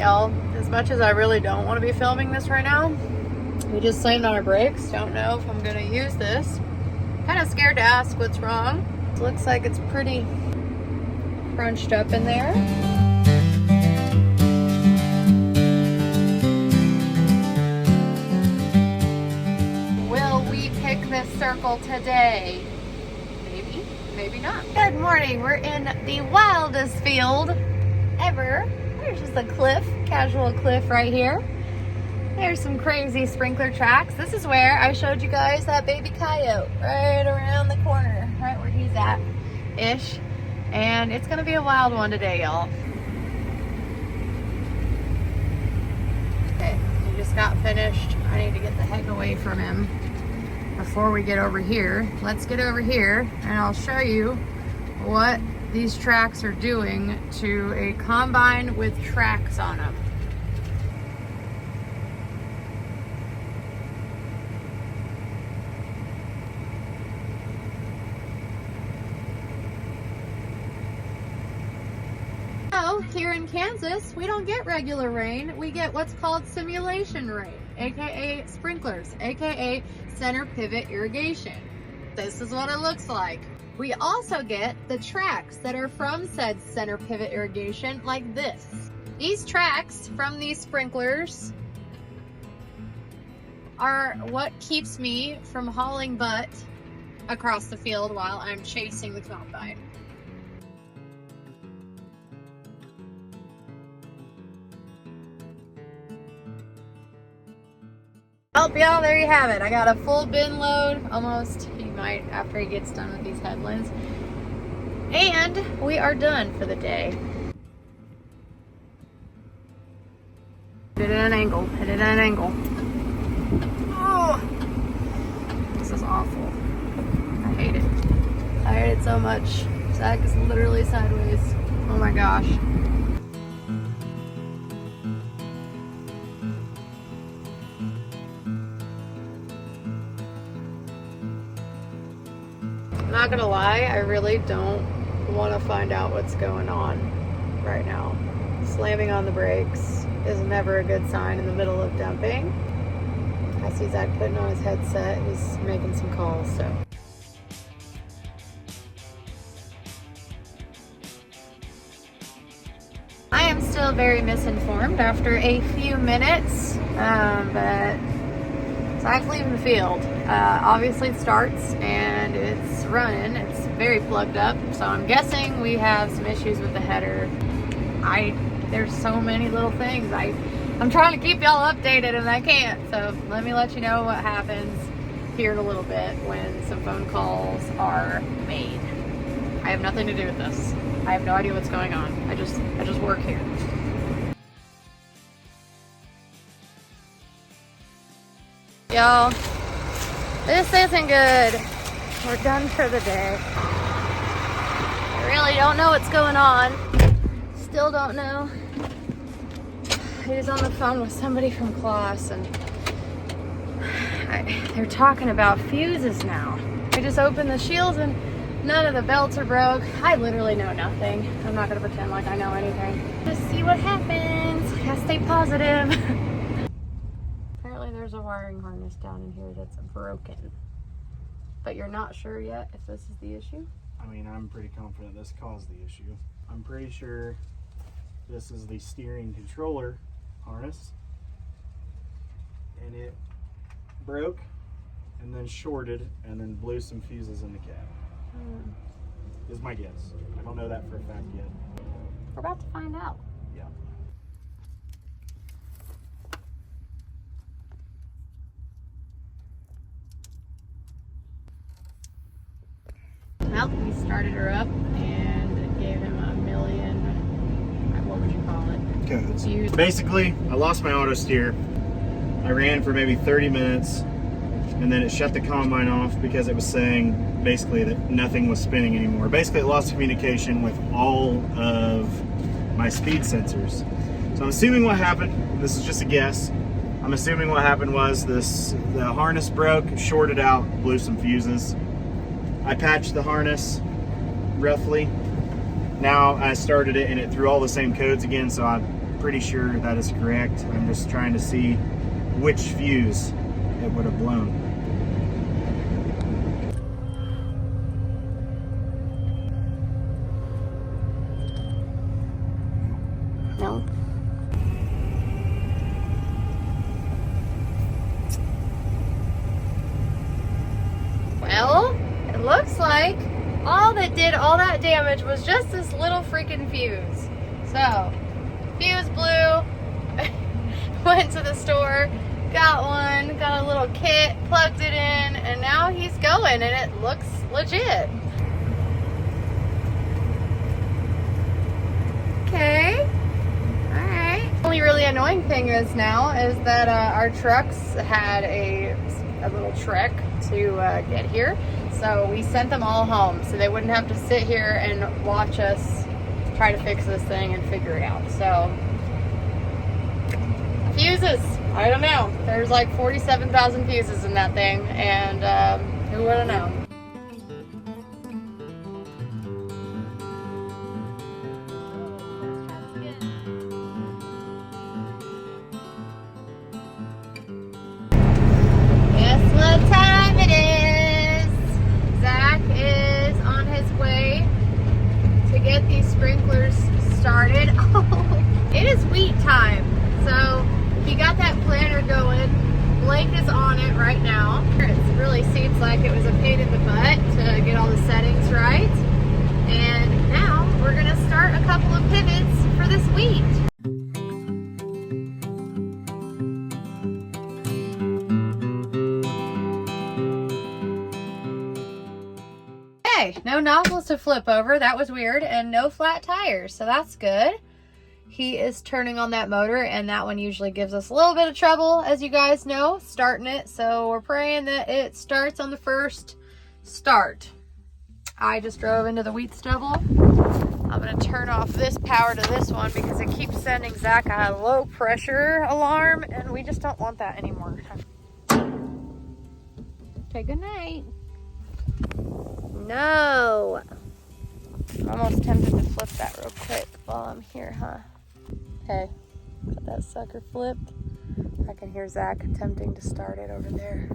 Y'all, as much as I really don't want to be filming this right now, we just slammed on our brakes. Don't know if I'm gonna use this. Kind of scared to ask what's wrong. It looks like it's pretty crunched up in there. Will we pick this circle today? Maybe, maybe not. Good morning. We're in the wildest field ever. There's just a cliff, casual cliff right here. There's some crazy sprinkler tracks. This is where I showed you guys that baby coyote right around the corner, right where he's at ish. And it's gonna be a wild one today, y'all. Okay, he just got finished. I need to get the heck away from him before we get over here. Let's get over here and I'll show you what these tracks are doing to a combine with tracks on them. So here in Kansas, we don't get regular rain. We get what's called simulation rain, aka sprinklers, aka center pivot irrigation. This is what it looks like. We also get the tracks that are from said center pivot irrigation like this. These tracks from these sprinklers are what keeps me from hauling butt across the field while I'm chasing the combine. Well, y'all, there you have it. I got a full bin load, almost. He might after he gets done with these headlands. And we are done for the day. Hit it at an angle. Hit it at an angle. Oh, this is awful. I hate it. I hate it so much. Zach is literally sideways. Oh my gosh. I'm not gonna lie, I really don't want to find out what's going on right now. Slamming on the brakes is never a good sign in the middle of dumping. I see Zach putting on his headset. He's making some calls, so. I am still very misinformed after a few minutes, but Zach's leaving the field. Obviously it starts and it's running. It's very plugged up, so I'm guessing we have some issues with the header. There's so many little things. I'm trying to keep y'all updated and I can't, so let me let you know what happens here in a little bit when some phone calls are made. I have nothing to do with this. I have no idea what's going on. I just work here. Y'all, this isn't good. We're done for the day. I really don't know what's going on. Still don't know. I was on the phone with somebody from class and they're talking about fuses now. I just opened the shields and none of the belts are broke. I literally know nothing. I'm not gonna pretend like I know anything. Just see what happens. I gotta stay positive. Apparently there's a wiring harness down in here that's broken. But you're not sure yet if this is the issue? I mean, I'm pretty confident this caused the issue. I'm pretty sure this is the steering controller harness. And it broke and then shorted and then blew some fuses in the cab. Is my guess. I don't know that for a fact yet. We're about to find out. Yeah. Well, we started her up and gave him a million, what would you call it? Codes. Basically, I lost my auto steer. I ran for maybe 30 minutes and then it shut the combine off because it was saying basically that nothing was spinning anymore. Basically, it lost communication with all of my speed sensors. So I'm assuming what happened, this is just a guess, I'm assuming what happened was the harness broke, shorted out, blew some fuses. I patched the harness roughly. Now I started it and it threw all the same codes again, so I pretty sure that is correct. I'm just trying to see which fuse it would have blown. No. Well, it looks like all that did all that damage was just this little freaking fuse. So, fuse blew, went to the store, got one, got a little kit, plugged it in, and now he's going, and it looks legit. Okay. Alright. The only really annoying thing is now is that our trucks had a little trek to get here. So we sent them all home so they wouldn't have to sit here and watch us try to fix this thing and figure it out. So, fuses. I don't know. There's like 47,000 fuses in that thing, and who would have known? Guess what time it is? Zach is on his way to get these sprinklers started. Oh, it is wheat time. So he got that planter going. Blake is on it right now. It really seems like it was a pain in the butt to get all the settings right. And now we're gonna start a couple of pivots for this wheat. Okay, no nozzles to flip over. That was weird. And no flat tires, so that's good. He is turning on that motor, and that one usually gives us a little bit of trouble, as you guys know, starting it. So we're praying that it starts on the first start. I just drove into the wheat stubble. I'm going to turn off this power to this one because it keeps sending Zach a low pressure alarm, and we just don't want that anymore. Okay, good night. No. I'm almost tempted to flip that real quick while I'm here, huh? Okay, got that sucker flipped. I can hear Zach attempting to start it over there.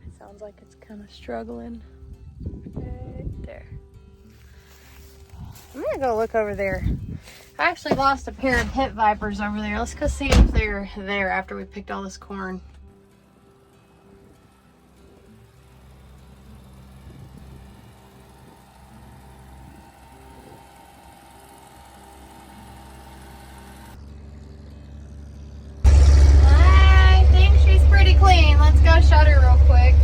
It sounds like it's kind of struggling. Right there. I'm gonna go look over there. I actually lost a pair of pit vipers over there. Let's go see if they're there after we picked all this corn. Clean. Let's go shut her real quick.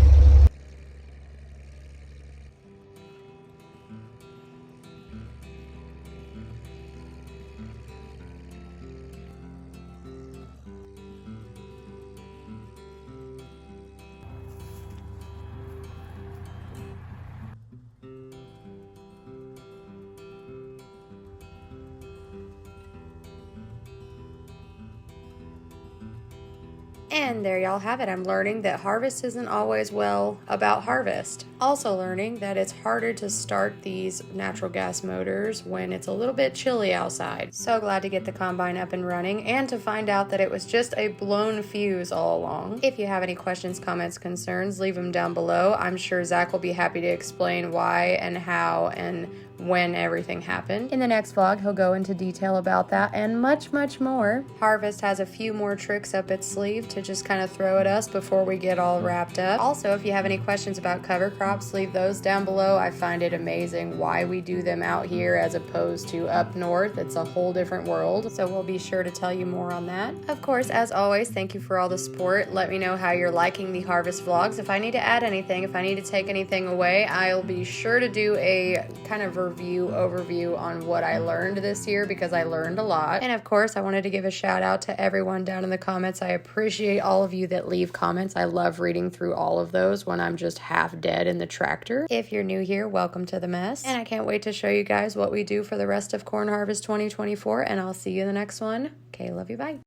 And there y'all have it. I'm learning that harvest isn't always well about harvest. Also learning that it's harder to start these natural gas motors when it's a little bit chilly outside. So glad to get the combine up and running and to find out that it was just a blown fuse all along. If you have any questions, comments, concerns, leave them down below. I'm sure Zach will be happy to explain why and how and when everything happened. In the next vlog, he'll go into detail about that and much, much more. Harvest has a few more tricks up its sleeve to just kind of throw at us before we get all wrapped up. Also, if you have any questions about cover crops, leave those down below. I find it amazing why we do them out here as opposed to up north. It's a whole different world, so we'll be sure to tell you more on that. Of course, as always, thank you for all the support. Let me know how you're liking the harvest vlogs. If I need to add anything, if I need to take anything away, I'll be sure to do a kind of overview on what I learned this year because I learned a lot. And of course, I wanted to give a shout out to everyone down in the comments. I appreciate all of you that leave comments. I love reading through all of those when I'm just half dead in the tractor. If you're new here, welcome to the mess. And I can't wait to show you guys what we do for the rest of Corn Harvest 2024, and I'll see you in the next one. Okay, love you, bye.